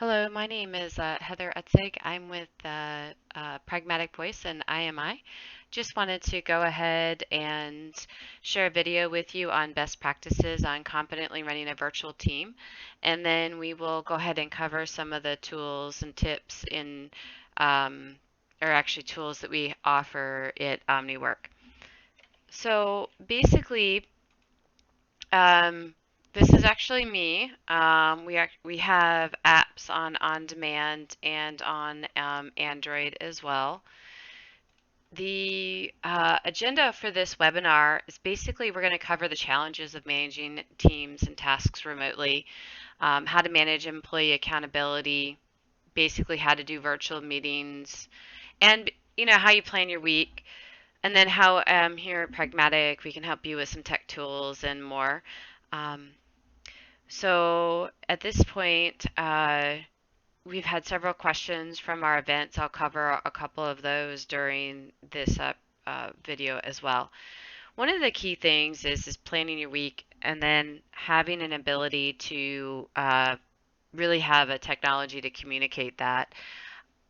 Hello, my name is Heather Etzig. I'm with Pragmatic Voice and IMI. Just wanted to go ahead and share a video with you on best practices on competently running a virtual team. And then we will go ahead and cover some of the tools and tips um, or actually tools that we offer at OmniWork. So basically, um, this is actually me. We have apps on demand and on Android as well. The agenda for this webinar is basically we're going to cover the challenges of managing teams and tasks remotely, how to manage employee accountability, basically how to do virtual meetings, and how you plan your week, and then how here at Pragmatic we can help you with some tech tools and more. Um, so at this point, we've had several questions from our events. I'll cover a couple of those during this video as well. One of the key things is planning your week and then having an ability to really have a technology to communicate that.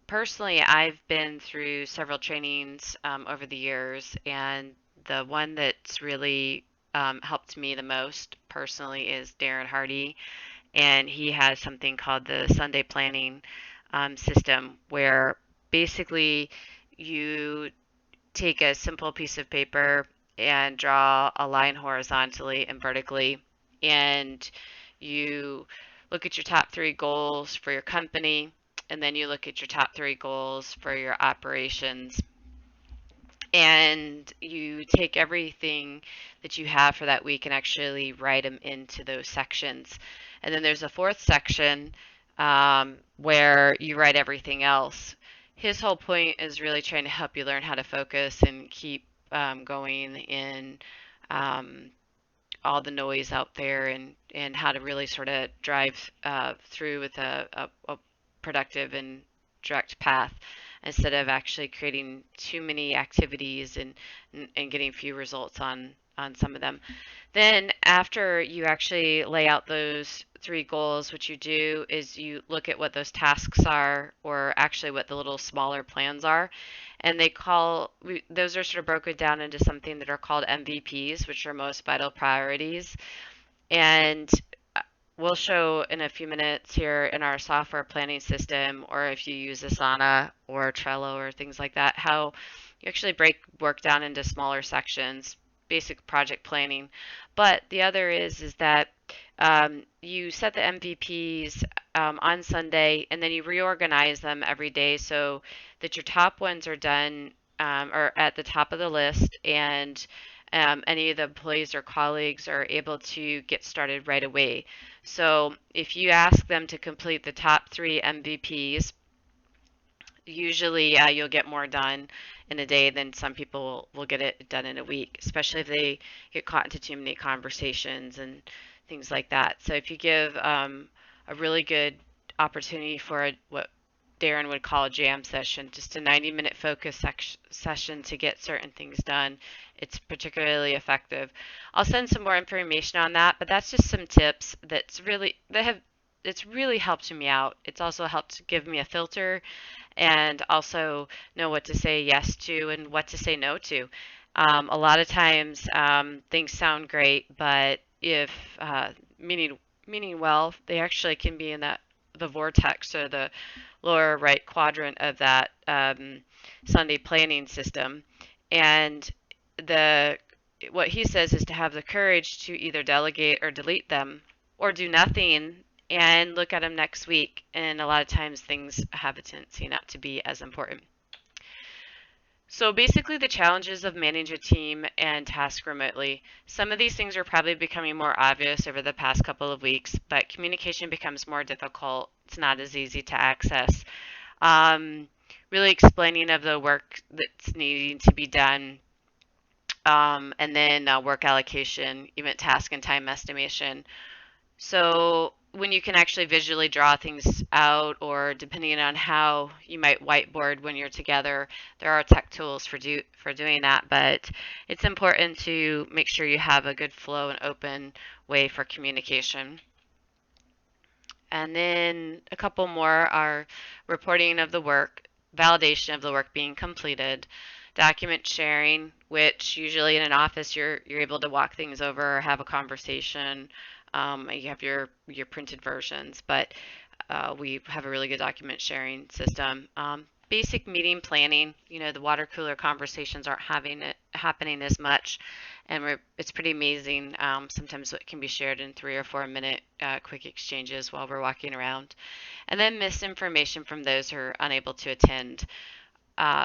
Personally, I've been through several trainings over the years, and the one that's really helped me the most personally is Darren Hardy, and he has something called the Sunday planning system, where basically you take a simple piece of paper and draw a line horizontally and vertically, and you look at your top three goals for your company, and then you look at your top three goals for your operations, and you take everything that you have for that week and actually write them into those sections. And then there's a fourth section where you write everything else. His whole point is really trying to help you learn how to focus and keep going in um, all the noise out there, and how to really sort of drive through with a productive and direct path instead of actually creating too many activities and getting few results on some of them. Then after you actually lay out those three goals, what you do is you look at what those tasks are, or actually what the little smaller plans are, and those are sort of broken down into something that are called MVPs, which are most vital priorities. And we'll show in a few minutes here in our software planning system, or if you use Asana or Trello or things like that, how you actually break work down into smaller sections, basic project planning. But the other is that you set the MVPs on Sunday, and then you reorganize them every day so that your top ones are done or at the top of the list, and any of the employees or colleagues are able to get started right away. So if you ask them to complete the top three MVPs, usually you'll get more done in a day than some people will get it done in a week, especially if they get caught into too many conversations and things like that. So if you give a really good opportunity for what Darren would call a jam session, just a 90-minute focus session to get certain things done, it's particularly effective. I'll send some more information on that, but that's just some tips it's really helped me out. It's also helped give me a filter and also know what to say yes to and what to say no to. A lot of times things sound great, but if meaning well, they actually can be in the vortex or the lower right quadrant of that Sunday planning system. And the what he says is to have the courage to either delegate or delete them, or do nothing and look at them next week. And a lot of times things have a tendency not to be as important. So basically the challenges of managing a team and task remotely. Some of these things are probably becoming more obvious over the past couple of weeks, but communication becomes more difficult. It's not as easy to access. Um, really explaining of the work that's needing to be done, and then work allocation, event task and time estimation. So when you can actually visually draw things out, or depending on how you might whiteboard when you're together, there are tech tools for doing that. But it's important to make sure you have a good flow and open way for communication. And then a couple more are reporting of the work, validation of the work being completed, document sharing, which usually in an office you're able to walk things over or have a conversation. You have your printed versions, but we have a really good document sharing system. Basic meeting planning, the water cooler conversations aren't happening as much, and it's pretty amazing. Sometimes it can be shared in 3 or 4 minute quick exchanges while we're walking around. And then misinformation from those who are unable to attend.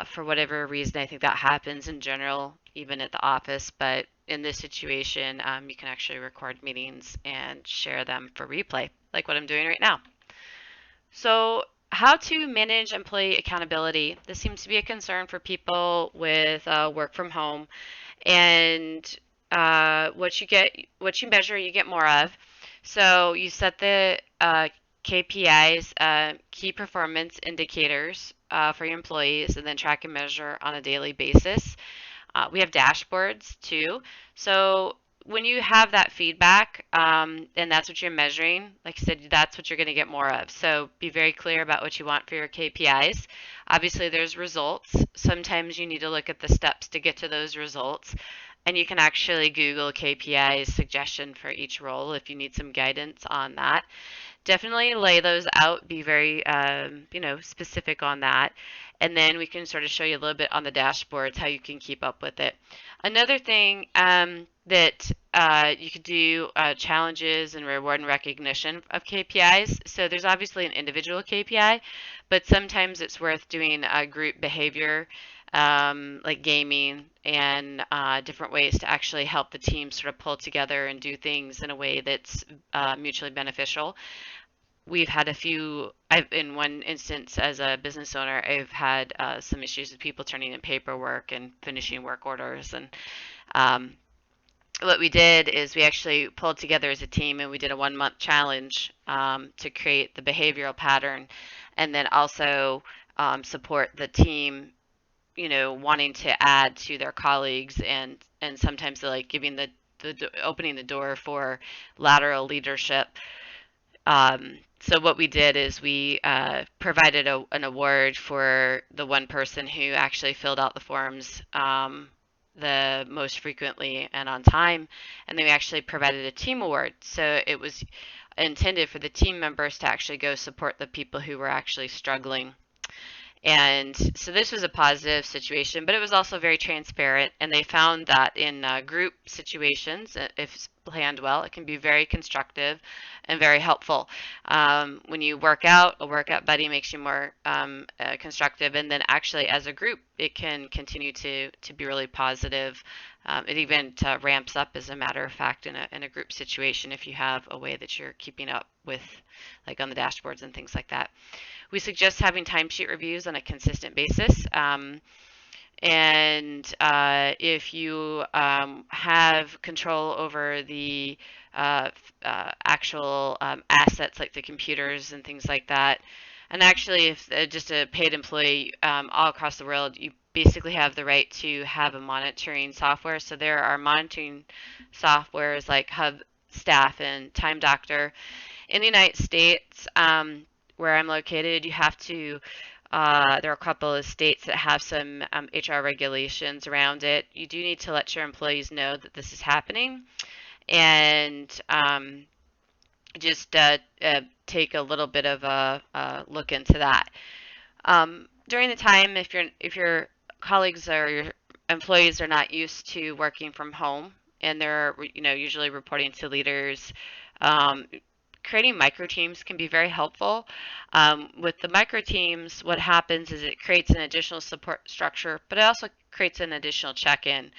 For whatever reason, I think that happens in general, even at the office, but in this situation, you can actually record meetings and share them for replay, like what I'm doing right now. So, how to manage employee accountability. This seems to be a concern for people with work from home, and what you measure, you get more of. So you set the KPIs, key performance indicators, for your employees, and then track and measure on a daily basis. We have dashboards too. So when you have that feedback, and that's what you're measuring, like I said, that's what you're going to get more of. So be very clear about what you want for your KPIs. Obviously, there's results. Sometimes you need to look at the steps to get to those results. And you can actually Google KPIs suggestion for each role if you need some guidance on that. Definitely lay those out, be very, specific on that. And then we can sort of show you a little bit on the dashboards how you can keep up with it. Another thing that you could do challenges and reward and recognition of KPIs. So there's obviously an individual KPI, but sometimes it's worth doing a group behavior, like gaming and different ways to actually help the team sort of pull together and do things in a way that's mutually beneficial. We've had in one instance as a business owner, I've had some issues with people turning in paperwork and finishing work orders. And um, what we did is we actually pulled together as a team and we did a 1 month challenge to create the behavioral pattern and then also support the team, wanting to add to their colleagues and sometimes like giving the opening the door for lateral leadership. So what we did is we provided an award for the one person who actually filled out the forms the most frequently and on time, and then we actually provided a team award. So it was intended for the team members to actually go support the people who were actually struggling. And so this was a positive situation, but it was also very transparent. And they found that in group situations, if planned well, it can be very constructive and very helpful. When you work out, a workout buddy makes you more constructive. And then actually as a group, it can continue to be really positive. It even ramps up, as a matter of fact, in a group situation if you have a way that you're keeping up with, like on the dashboards and things like that. We suggest having timesheet reviews on a consistent basis. And if you have control over the actual assets like the computers and things like that, and actually if just a paid employee all across the world, you basically have the right to have a monitoring software. So there are monitoring softwares like Hub Staff and Time Doctor. In the United States, where I'm located, you have to, there are a couple of states that have some HR regulations around it. You do need to let your employees know that this is happening and just take a little bit of a look into that. During the time, if your colleagues or your employees are not used to working from home and they're usually reporting to leaders, creating micro teams can be very helpful. With the micro teams, what happens is it creates an additional support structure, but it also creates an additional check-in.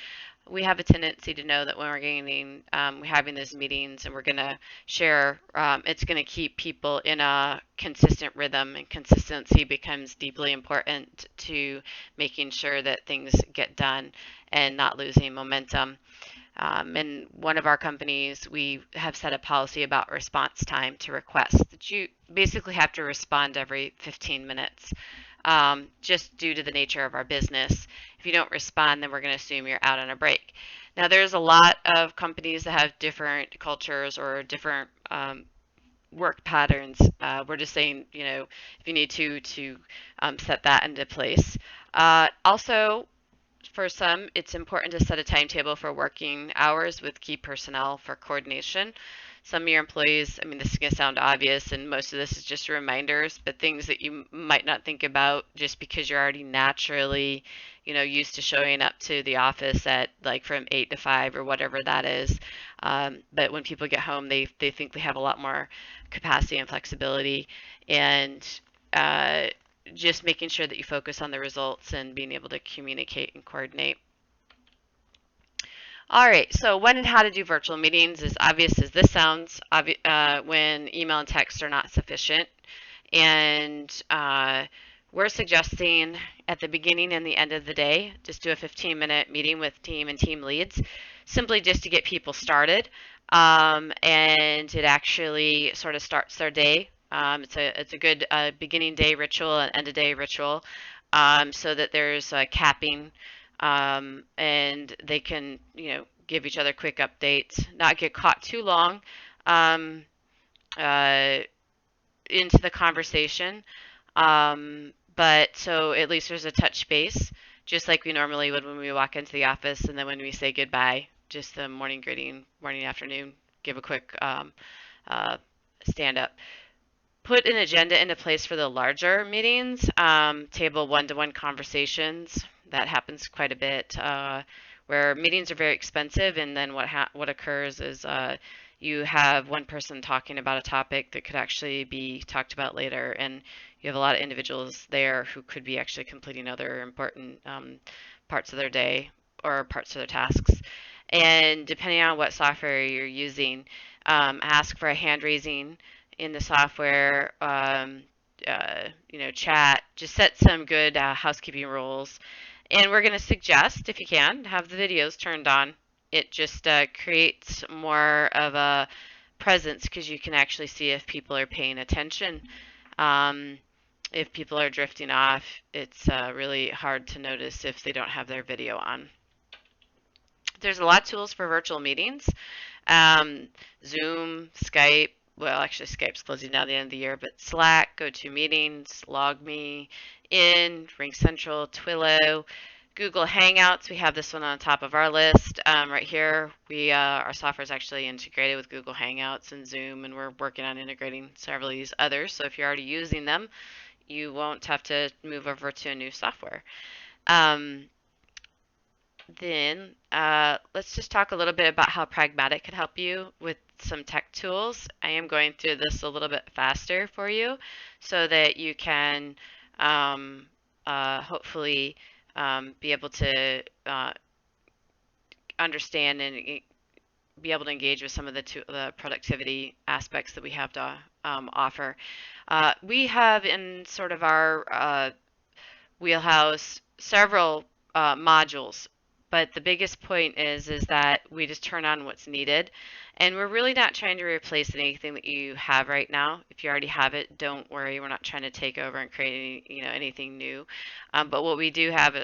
We have a tendency to know that when we're having these meetings and we're going to share, it's going to keep people in a consistent rhythm, and consistency becomes deeply important to making sure that things get done and not losing momentum. In one of our companies, we have set a policy about response time to requests that you basically have to respond every 15 minutes, just due to the nature of our business. If you don't respond, then we're going to assume you're out on a break. Now, there's a lot of companies that have different cultures or different work patterns. We're just saying, if you need to set that into place. Also, for some, it's important to set a timetable for working hours with key personnel for coordination. Some of your employees, I mean, this is going to sound obvious, and most of this is just reminders, but things that you might not think about just because you're already naturally, used to showing up to the office at like from 8 to 5 or whatever that is. But when people get home, they think they have a lot more capacity and flexibility. And uh, just making sure that you focus on the results and being able to communicate and coordinate. All right, so when and how to do virtual meetings is obvious as this sounds when email and text are not sufficient. And we're suggesting at the beginning and the end of the day, just do a 15-minute meeting with team and team leads, simply just to get people started. And it actually sort of starts their day. It's a good beginning day ritual and end of day ritual, so that there's capping, and they can give each other quick updates, not get caught too long um, uh, into the conversation. But so at least there's a touch base, just like we normally would when we walk into the office, and then when we say goodbye, just the morning greeting, morning, afternoon, give a quick uh, stand up. Put an agenda into place for the larger meetings, table one-to-one conversations. That happens quite a bit, where meetings are very expensive, and then what occurs is you have one person talking about a topic that could actually be talked about later, and you have a lot of individuals there who could be actually completing other important parts of their day or parts of their tasks. And depending on what software you're using, ask for a hand raising in the software, chat. Just set some good housekeeping rules. And we're going to suggest, if you can, have the videos turned on. It just creates more of a presence because you can actually see if people are paying attention. If people are drifting off, it's really hard to notice if they don't have their video on. There's a lot of tools for virtual meetings. Zoom, Skype. Well, actually, Skype's closing down at the end of the year, but Slack, GoToMeetings, LogMe, RingCentral, Twilio, Google Hangouts. We have this one on top of our list right here. Our software is actually integrated with Google Hangouts and Zoom, and we're working on integrating several of these others. So if you're already using them, you won't have to move over to a new software. Then let's just talk a little bit about how Pragmatic can help you with some tech tools. I am going through this a little bit faster for you so that you can hopefully be able to understand and be able to engage with some of the productivity aspects that we have to offer. We have in sort of our wheelhouse several modules, but the biggest point is that we just turn on what's needed, and we're really not trying to replace anything that you have right now. If you already have it, don't worry. We're not trying to take over and create anything new. But what we do have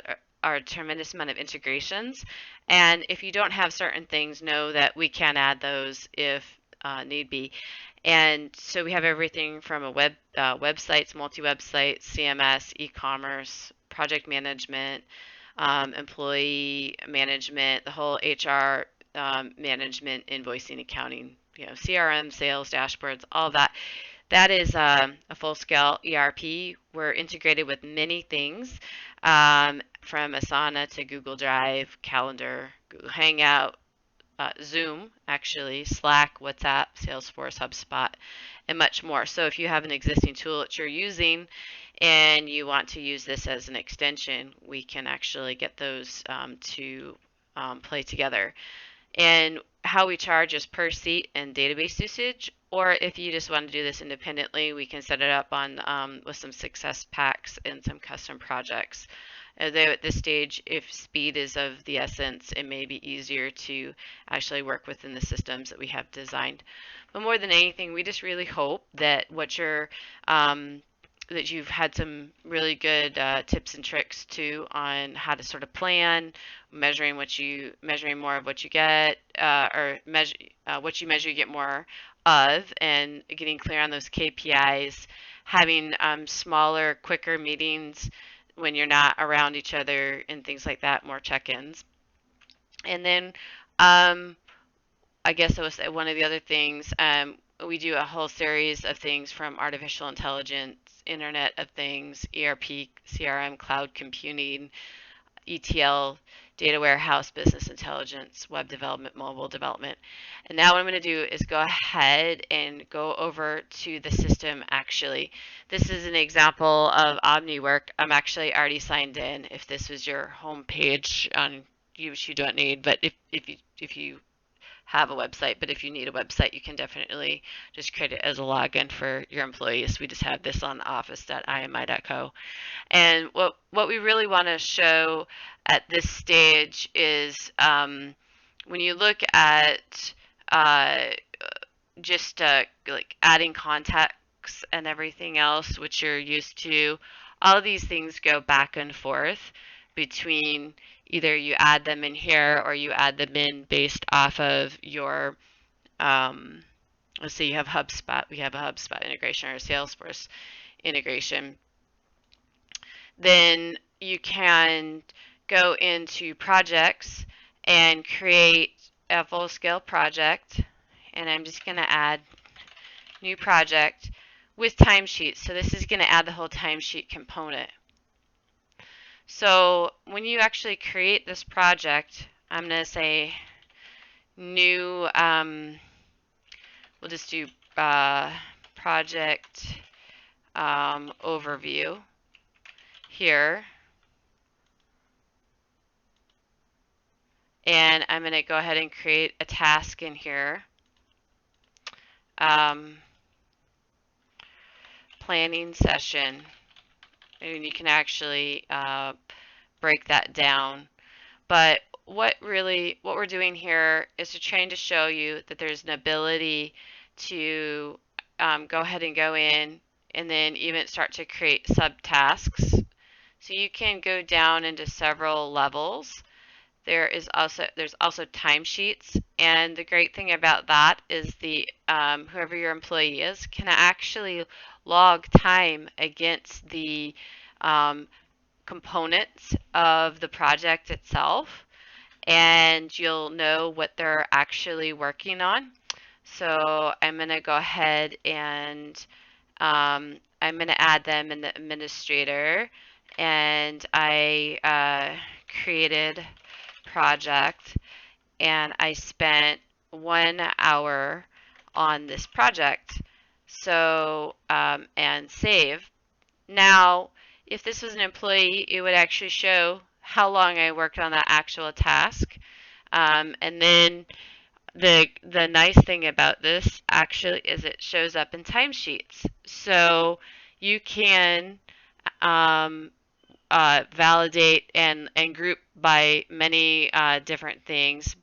are a tremendous amount of integrations, and if you don't have certain things, know that we can add those if need be. And so we have everything from a websites, multi-website, CMS, e-commerce, project management, employee management, the whole HR management, invoicing, accounting, CRM, sales, dashboards, all that. That is a full-scale ERP. We're integrated with many things, from Asana to Google Drive, Calendar, Google Hangout, Zoom, actually, Slack, WhatsApp, Salesforce, HubSpot, and much more. So if you have an existing tool that you're using and you want to use this as an extension, we can actually get those to play together. And how we charge is per seat and database usage, or if you just want to do this independently, we can set it up on with some success packs and some custom projects. Though at this stage, if speed is of the essence, it may be easier to actually work within the systems that we have designed. But more than anything, we just really hope that that you've had some really good tips and tricks too on how to sort of plan, measuring more of what you get, or measure what you measure, you get more of and getting clear on those KPIs, having smaller, quicker meetings when you're not around each other and things like that, more check-ins. And then um, I guess that was one of the other things. We do a whole series of things from artificial intelligence, Internet of Things, ERP, CRM, cloud computing, ETL, data warehouse, business intelligence, web development, mobile development. And now what I'm going to do is go ahead and go over to the system actually. This is an example of OmniWork. I'm actually already signed in. If this was your home page, you don't need, but if you have a website, but if you need a website, you can definitely just create it as a login for your employees. We just have this on office.imi.co. And what we really want to show at this stage is when you look at uh, just like adding contacts and everything else, which you're used to, all of these things go back and forth between either you add them in here or you add them in based off of your, let's say you have HubSpot, we have a HubSpot integration or a Salesforce integration. Then you can go into projects and create a full-scale project. And I'm just going to add new project with timesheets. So this is going to add the whole timesheet component. So when you actually create this project, I'm going to say new, we'll just do project overview here. And I'm going to go ahead and create a task in here. Planning session. And you can actually break that down. But what we're doing here is we're trying to show you that there's an ability to go ahead and go in and then even start to create subtasks. So you can go down into several levels. There's also timesheets, and the great thing about that is the whoever your employee is can actually log time against the components of the project itself, and you'll know what they're actually working on. So I'm going to go ahead and I'm going to add them in the administrator, and I created project and I spent 1 hour on this project. So and save. Now if this was an employee, it would actually show how long I worked on that actual task. And then the nice thing about this actually is it shows up in timesheets. So you can validate and group by many different things.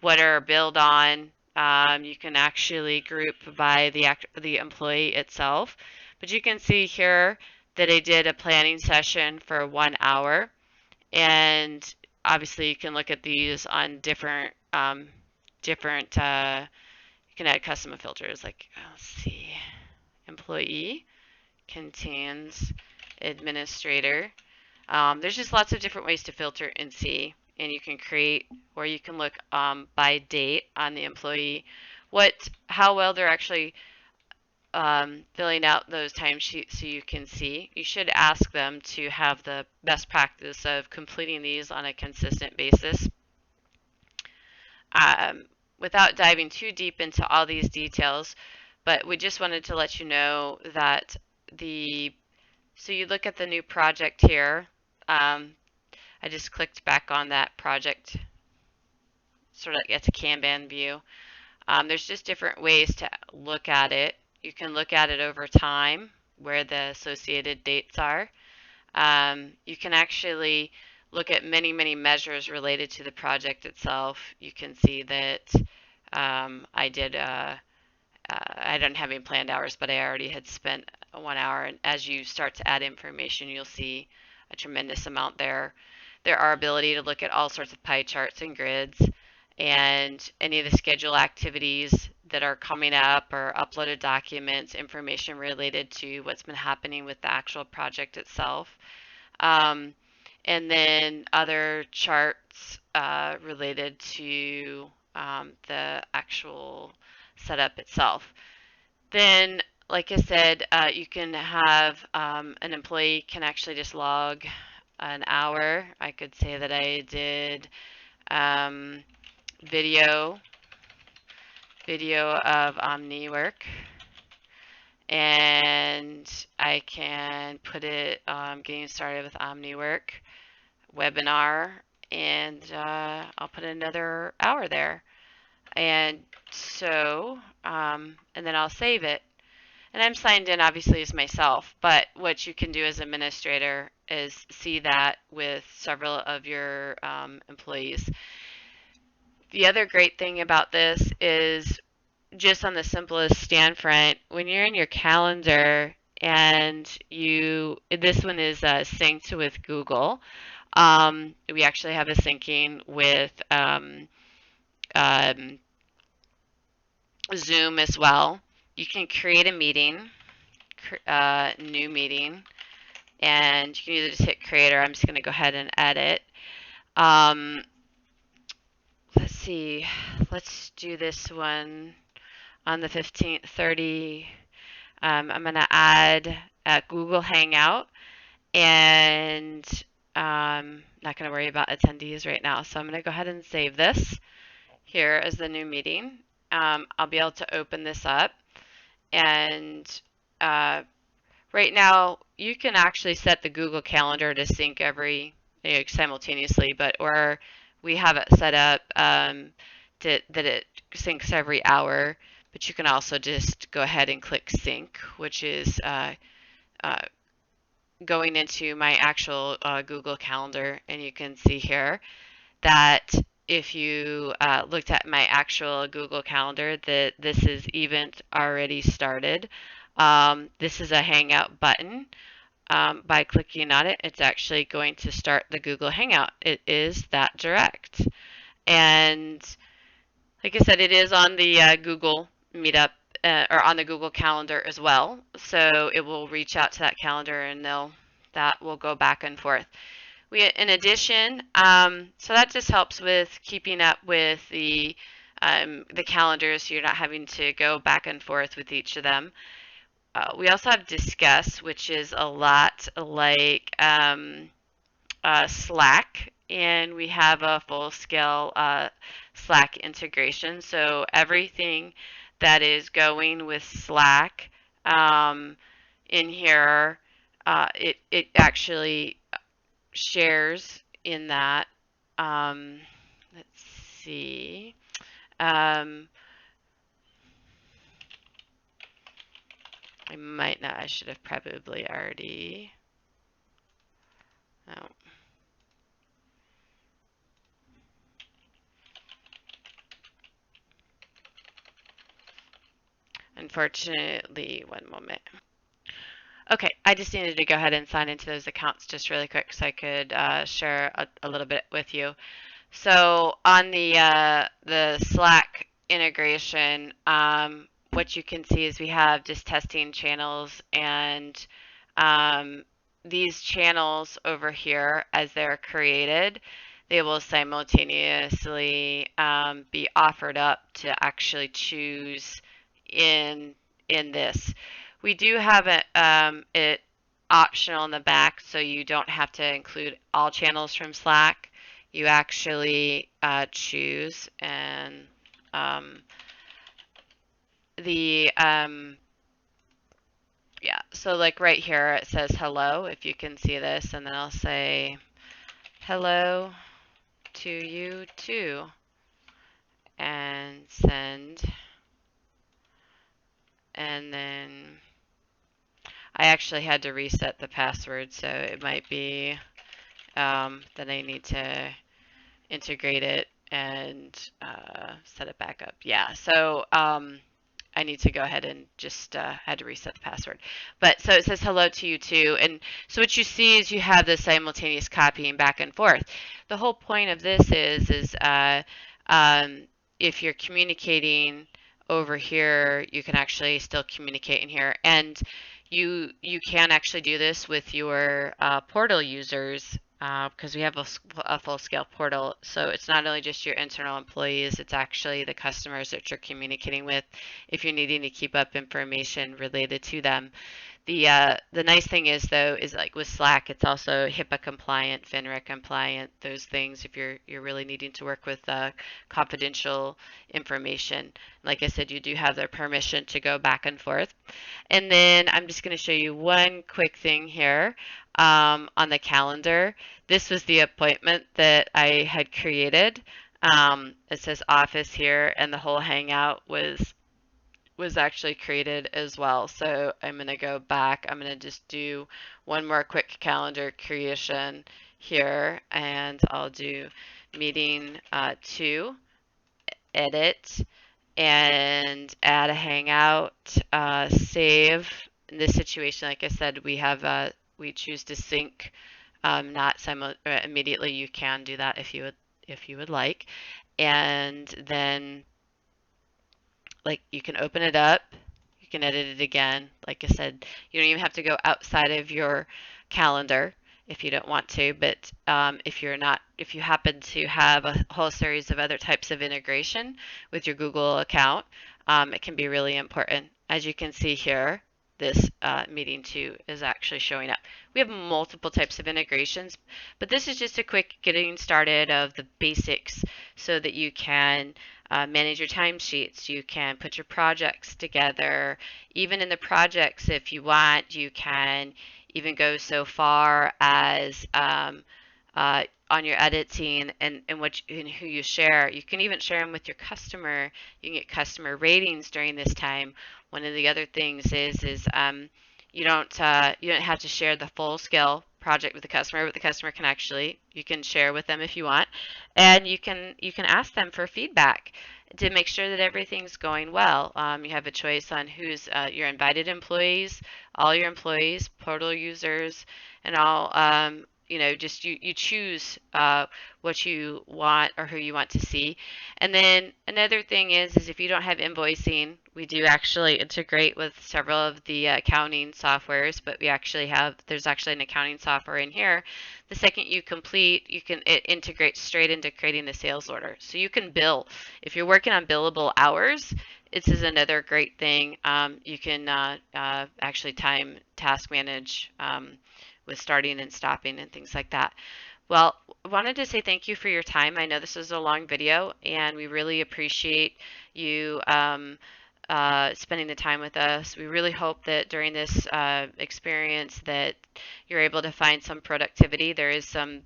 What are billed on? You can actually group by the employee itself. But you can see here that I did a planning session for 1 hour. And obviously you can look at these on different, you can add custom filters like, let's see, employee contains administrator. There's just lots of different ways to filter and see, and you can create, or you can look by date on the employee, how well they're actually filling out those timesheets so you can see. You should ask them to have the best practice of completing these on a consistent basis. Without diving too deep into all these details, but we just wanted to let you know that so you look at the new project here. I just clicked back on that project, sort of like it's a Kanban view. There's just different ways to look at it. You can look at it over time, where the associated dates are. You can actually look at many, many measures related to the project itself. You can see that I don't have any planned hours, but I already had spent 1 hour. And as you start to add information, you'll see a tremendous amount there. There are ability to look at all sorts of pie charts and grids, and any of the schedule activities that are coming up or uploaded documents, information related to what's been happening with the actual project itself. Um, and then other charts related to the actual setup itself. Then, like I said, you can have an employee can actually just log an hour. I could say that I did um, video of OmniWork, and I can put it getting started with OmniWork webinar, and I'll put another hour there. And so, and then I'll save it. And I'm signed in obviously as myself, but what you can do as administrator is see that with several of your employees. The other great thing about this is just on the simplest stand front, when you're in your calendar and this one is synced with Google. We actually have a syncing with um, Zoom as well. You can create a meeting, new meeting, and you can either just hit create or I'm just going to go ahead and edit. Let's see, let's do this one on the 15th, 30. I'm going to add a Google Hangout, and not going to worry about attendees right now. So I'm going to go ahead and save this here as the new meeting. I'll be able to open this up, and right now you can actually set the Google Calendar to sync simultaneously, or we have it set up that it syncs every hour. But you can also just go ahead and click sync, which is going into my actual Google Calendar, and you can see here that if you looked at my actual Google Calendar, that this is event already started. This is a Hangout button. By clicking on it, it's actually going to start the Google Hangout. It is that direct. And like I said, it is on the Google Meetup or on the Google Calendar as well. So it will reach out to that calendar, and that will go back and forth. In addition, so that just helps with keeping up with the calendars, so you're not having to go back and forth with each of them. We also have Discuss, which is a lot like Slack, and we have a full-scale Slack integration. So everything that is going with Slack in here, it actually shares in that. Let's see. I might not. I should have probably already. No. Unfortunately, one moment. Okay, I just needed to go ahead and sign into those accounts just really quick so I could share a little bit with you. So on the Slack integration, what you can see is we have just testing channels, and these channels over here, as they're created, they will simultaneously be offered up to actually choose in this. We do have it optional in the back, so you don't have to include all channels from Slack. You actually choose, and yeah, so like right here it says hello, if you can see this, and then I'll say hello to you too, and send. And then I actually had to reset the password, so it might be that I need to integrate it and set it back up. Yeah, so I need to go ahead and just had to reset the password. But so it says hello to you too. And so what you see is you have this simultaneous copying back and forth. The whole point of this is if you're communicating over here, you can actually still communicate in here. And you can actually do this with your portal users because we have a full-scale portal. So it's not only just your internal employees, it's actually the customers that you're communicating with if you're needing to keep up information related to them. The nice thing is though is like with Slack, it's also HIPAA compliant, FINRA compliant, those things if you're really needing to work with confidential information. Like I said, you do have their permission to go back and forth. And then I'm just going to show you one quick thing here on the calendar. This was the appointment that I had created. It says office here, and the whole hangout was actually created as well. So I'm going to go back. I'm going to just do one more quick calendar creation here, and I'll do meeting 2, edit, and add a hangout, save. In this situation, like I said, we choose to sync, not immediately. You can do that if you would like, and then like you can open it up, you can edit it again. Like I said, you don't even have to go outside of your calendar if you don't want to, but if you happen to have a whole series of other types of integration with your Google account, it can be really important. As you can see here, this meeting 2 is actually showing up. We have multiple types of integrations, but this is just a quick getting started of the basics so that you can manage your timesheets. You can put your projects together. Even in the projects, if you want, you can even go so far as on your editing and who you share. You can even share them with your customer. You can get customer ratings during this time. One of the other things is you don't have to share the full scale project with the customer, but the customer can actually you can share with them if you want, and you can ask them for feedback to make sure that everything's going well. You have a choice on who's your invited employees, all your employees, portal users, and all. Just you choose what you want or who you want to see. And then another thing is if you don't have invoicing, we do actually integrate with several of the accounting softwares, but there's actually an accounting software in here. The second you complete, it integrates straight into creating the sales order. So you can bill. If you're working on billable hours, this is another great thing. You can actually time task manage with starting and stopping and things like that. Well, I wanted to say thank you for your time. I know this is a long video, and we really appreciate you spending the time with us. We really hope that during this experience that you're able to find some productivity. There's some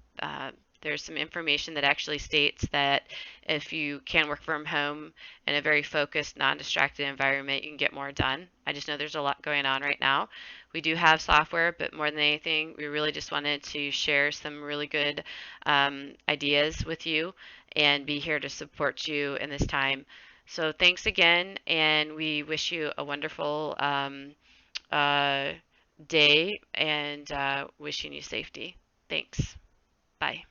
information that actually states that if you can work from home in a very focused, non-distracted environment, you can get more done. I just know there's a lot going on right now. We do have software, but more than anything, we really just wanted to share some really good ideas with you and be here to support you in this time. So thanks again, and we wish you a wonderful day and wishing you safety. Thanks. Bye.